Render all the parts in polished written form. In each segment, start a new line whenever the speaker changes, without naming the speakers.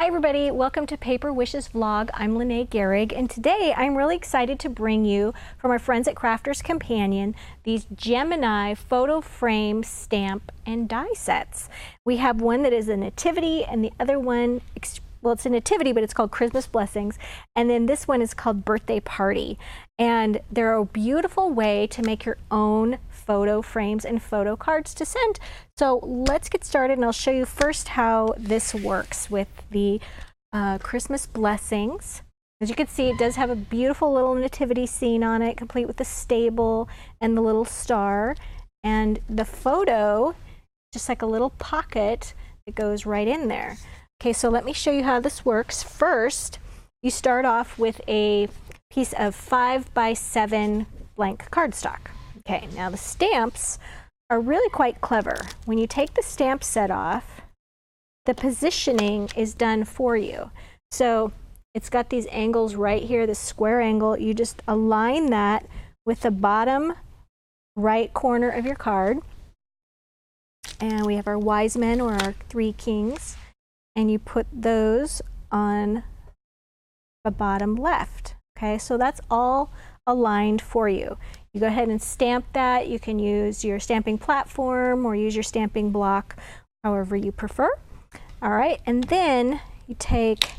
Hi everybody, welcome to Paper Wishes Vlog. I'm Lene Gehrig, and today I'm really excited to bring you, from our friends at Crafters Companion, these Gemini photo frame stamp and die sets. We have one that is a nativity and the other one, well, it's a nativity, but it's called Christmas Blessings, and then this one is called Birthday Party. And they're a beautiful way to make your own photo frames and photo cards to send. So let's get started, and I'll show you first how this works with the Christmas Blessings. As you can see, it does have a beautiful little nativity scene on it, complete with the stable and the little star. And the photo, just like a little pocket that goes right in there. Okay, so let me show you how this works. First, you start off with a piece of 5x7 blank cardstock. Okay, now the stamps are really quite clever. When you take the stamp set off, the positioning is done for you. So it's got these angles right here, this square angle. You just align that with the bottom right corner of your card. And we have our wise men, or our 3 kings. And you put those on the bottom left. Okay, so that's all aligned for you. You go ahead and stamp that. You can use your stamping platform or use your stamping block, however you prefer. All right, and then you take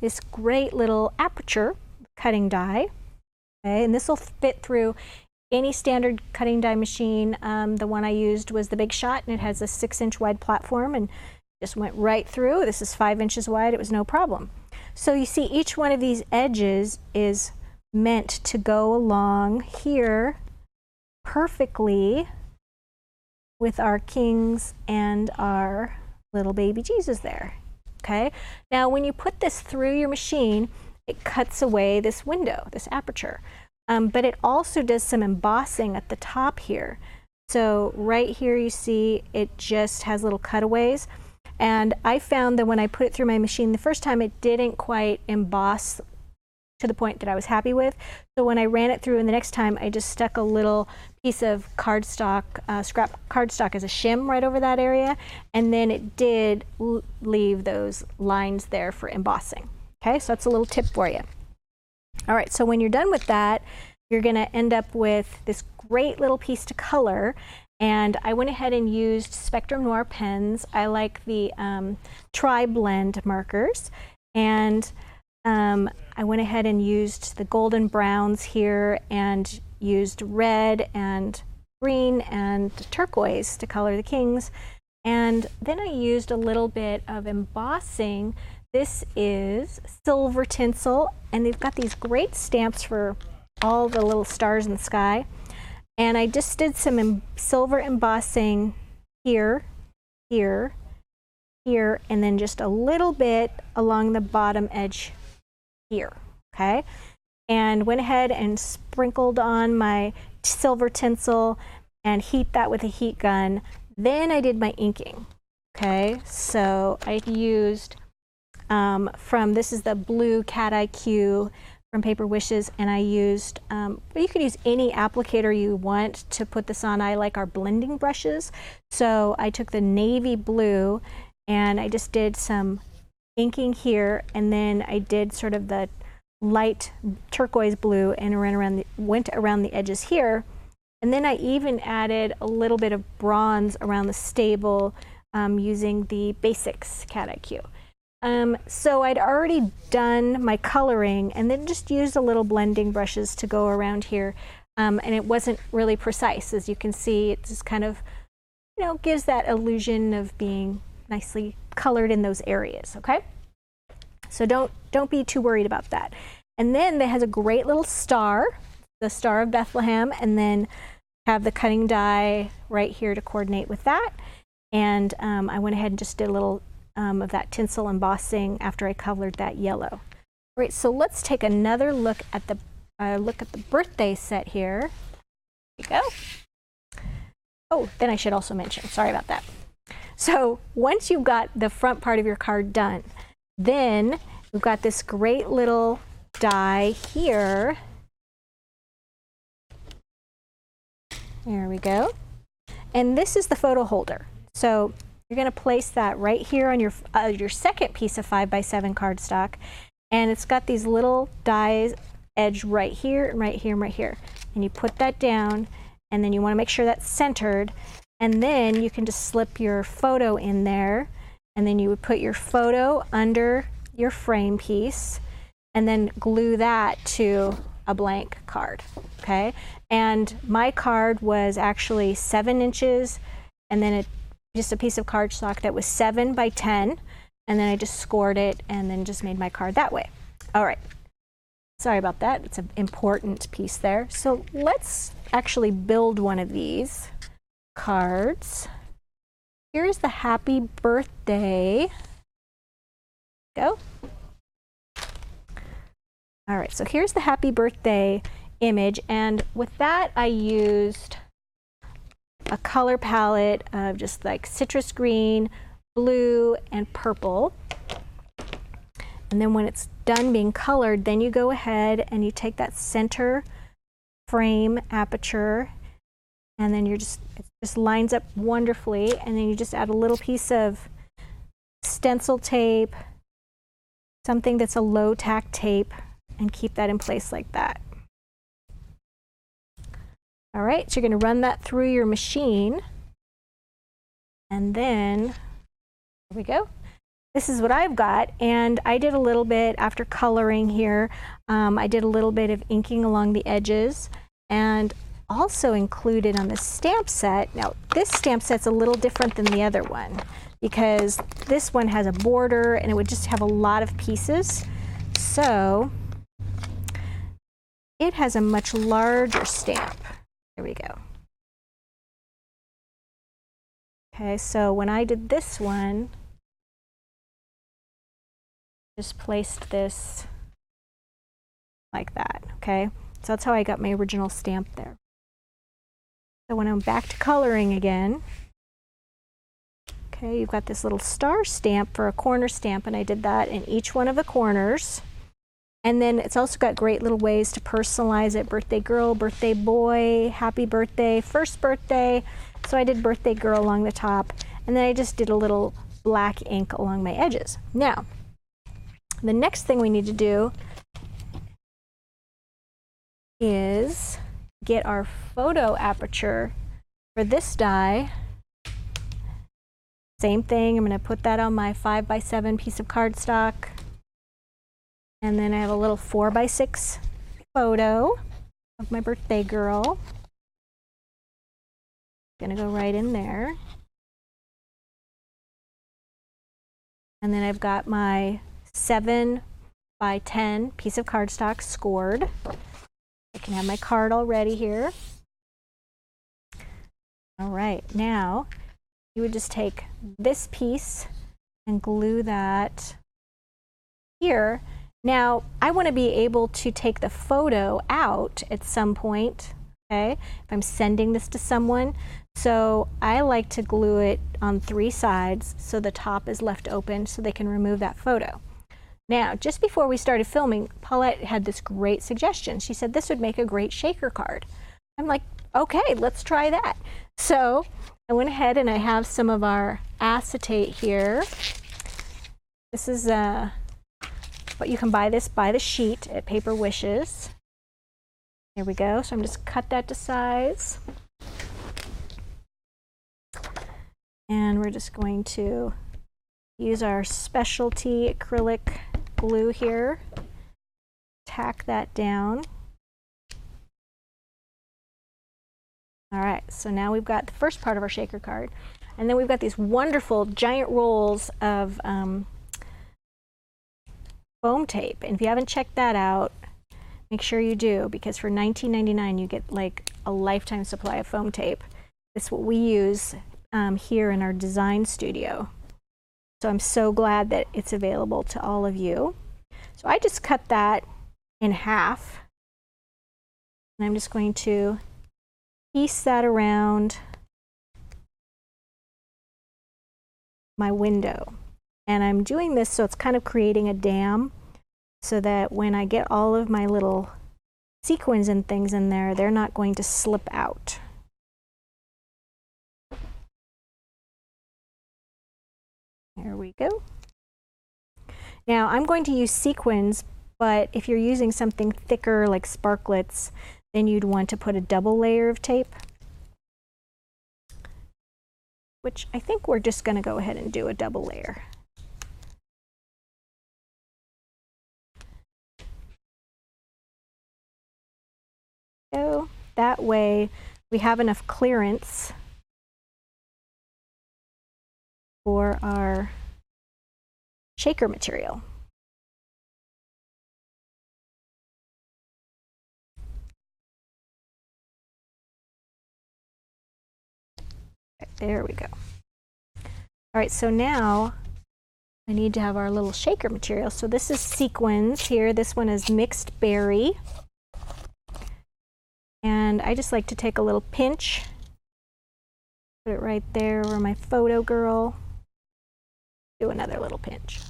this great little aperture cutting die, okay, and this will fit through any standard cutting die machine. The one I used was the Big Shot, and it has a 6-inch wide platform and just went right through. This is 5 inches wide. It was no problem. So you see, each one of these edges is meant to go along here perfectly with our kings and our little baby Jesus there. Okay, now when you put this through your machine, it cuts away this window, this aperture, but it also does some embossing at the top here. So right here you see it just has little cutaways, and I found that when I put it through my machine the first time, it didn't quite emboss to the point that I was happy with. So when I ran it through, and the next time, I just stuck a little piece of cardstock, scrap cardstock as a shim right over that area, and then it did leave those lines there for embossing. Okay, so that's a little tip for you. All right, so when you're done with that, you're gonna end up with this great little piece to color. And I went ahead and used Spectrum Noir pens. I like the Tri-Blend markers. And I went ahead and used the golden browns here and used red and green and turquoise to color the kings. And then I used a little bit of embossing. This is silver tinsel, and they've got these great stamps for all the little stars in the sky. And I just did some silver embossing here, here, here, and then just a little bit along the bottom edge here, okay? And went ahead and sprinkled on my silver tinsel and heat that with a heat gun. Then I did my inking, okay? So I used this is the blue Cat IQ from Paper Wishes, and I used, you could use any applicator you want to put this on. I like our blending brushes. So I took the navy blue and I just did some inking here, and then I did sort of the light turquoise blue and went around the edges here. And then I even added a little bit of bronze around the stable using the Basics Cat IQ. So I'd already done my coloring and then just used a little blending brushes to go around here. And it wasn't really precise. As you can see, it just kind of, you know, gives that illusion of being nicely colored in those areas, okay? So don't be too worried about that. And then it has a great little star, the Star of Bethlehem, and then have the cutting die right here to coordinate with that. And I went ahead and just did a little of that tinsel embossing after I colored that yellow. All right, so let's take another look at the birthday set here. Here we go. Oh, then I should also mention, sorry about that. So once you've got the front part of your card done, then we've got this great little die here. There we go. And this is the photo holder. So You're going to place that right here on your second piece of 5x7 cardstock, and it's got these little dies edge right here and right here and right here. And you put that down, and then you want to make sure that's centered, and then you can just slip your photo in there, and then you would put your photo under your frame piece and then glue that to a blank card, okay? And my card was actually 7 inches, and then just a piece of cardstock that was 7 by 10, and then I just scored it and then just made my card that way. All right, sorry about that. It's an important piece there. So let's actually build one of these cards. Here's the happy birthday. Go. All right, so here's the happy birthday image, and with that I used a color palette of just like citrus green, blue, and purple. And then when it's done being colored, then you go ahead and you take that center frame aperture, and then it just lines up wonderfully, and then you just add a little piece of stencil tape, something that's a low tack tape, and keep that in place like that. All right, so you're going to run that through your machine, and then here we go. This is what I've got, and I did a little bit after coloring here. I did a little bit of inking along the edges, and also included on the stamp set. Now, this stamp set's a little different than the other one because this one has a border and it would just have a lot of pieces. So it has a much larger stamp. There we go. Okay, so when I did this one, just placed this like that, okay? So that's how I got my original stamp there. So when I'm back to coloring again, okay, you've got this little star stamp for a corner stamp, and I did that in each one of the corners. And then it's also got great little ways to personalize it. Birthday girl, birthday boy, happy birthday, first birthday. So I did birthday girl along the top, and then I just did a little black ink along my edges. Now, the next thing we need to do is get our photo aperture for this die. Same thing, I'm going to put that on my 5x7 piece of cardstock. And then I have a little 4x6 photo of my birthday girl. Gonna go right in there. And then I've got my 7x10 piece of cardstock scored. I can have my card already here. All right, now you would just take this piece and glue that here. Now, I want to be able to take the photo out at some point, okay, if I'm sending this to someone. So I like to glue it on 3 sides so the top is left open so they can remove that photo. Now, just before we started filming, Paulette had this great suggestion. She said this would make a great shaker card. I'm like, okay, let's try that. So I went ahead and I have some of our acetate here. This is but you can buy this by the sheet at Paper Wishes. Here we go. So I'm just cut that to size. And we're just going to use our specialty acrylic glue here. Tack that down. All right, so now we've got the first part of our shaker card. And then we've got these wonderful giant rolls of foam tape. And if you haven't checked that out, make sure you do, because for $19.99 you get like a lifetime supply of foam tape. It's what we use here in our design studio. So I'm so glad that it's available to all of you. So I just cut that in half, and I'm just going to piece that around my window. And I'm doing this so it's kind of creating a dam so that when I get all of my little sequins and things in there, they're not going to slip out. There we go. Now I'm going to use sequins, but if you're using something thicker like sparklets, then you'd want to put a double layer of tape, which I think we're just going to go ahead and do a double layer. So that way we have enough clearance for our shaker material. Okay, there we go. All right, so now I need to have our little shaker material. So this is sequins here. This one is mixed berry. And I just like to take a little pinch, put it right there where my photo girl. Do another little pinch.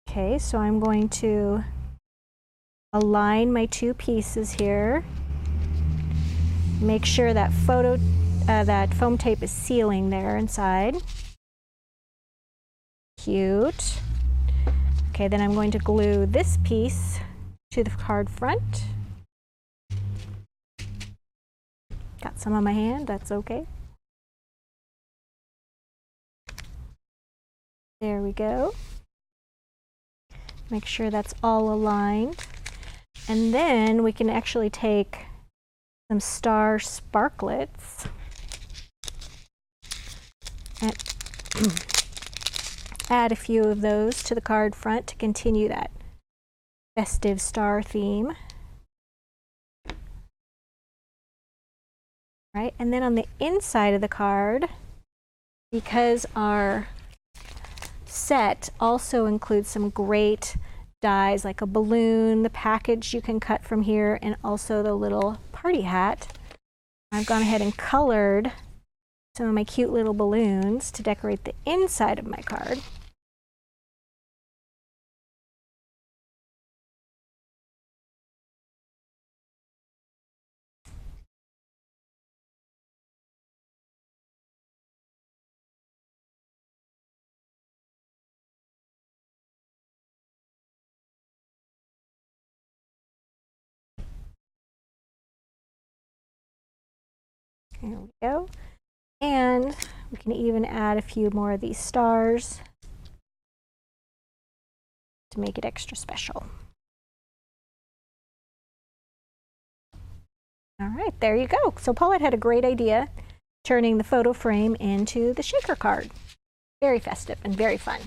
Okay, so I'm going to align my two pieces here. Make sure that that foam tape is sealing there inside. Cute. Okay, then I'm going to glue this piece to the card front. Got some on my hand, that's okay. There we go. Make sure that's all aligned. And then we can actually take some star sparklets and add a few of those to the card front to continue that festive star theme. Right, and then on the inside of the card, because our set also includes some great dies like a balloon, the package you can cut from here, and also the little party hat, I've gone ahead and colored some of my cute little balloons to decorate the inside of my card. There we go. And we can even add a few more of these stars to make it extra special. All right, there you go. So Paulette had a great idea turning the photo frame into the shaker card. Very festive and very fun.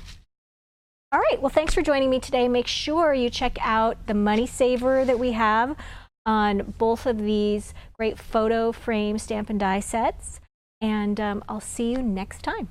All right, well, thanks for joining me today. Make sure you check out the money saver that we have on both of these great photo frame stamp and die sets. And I'll see you next time.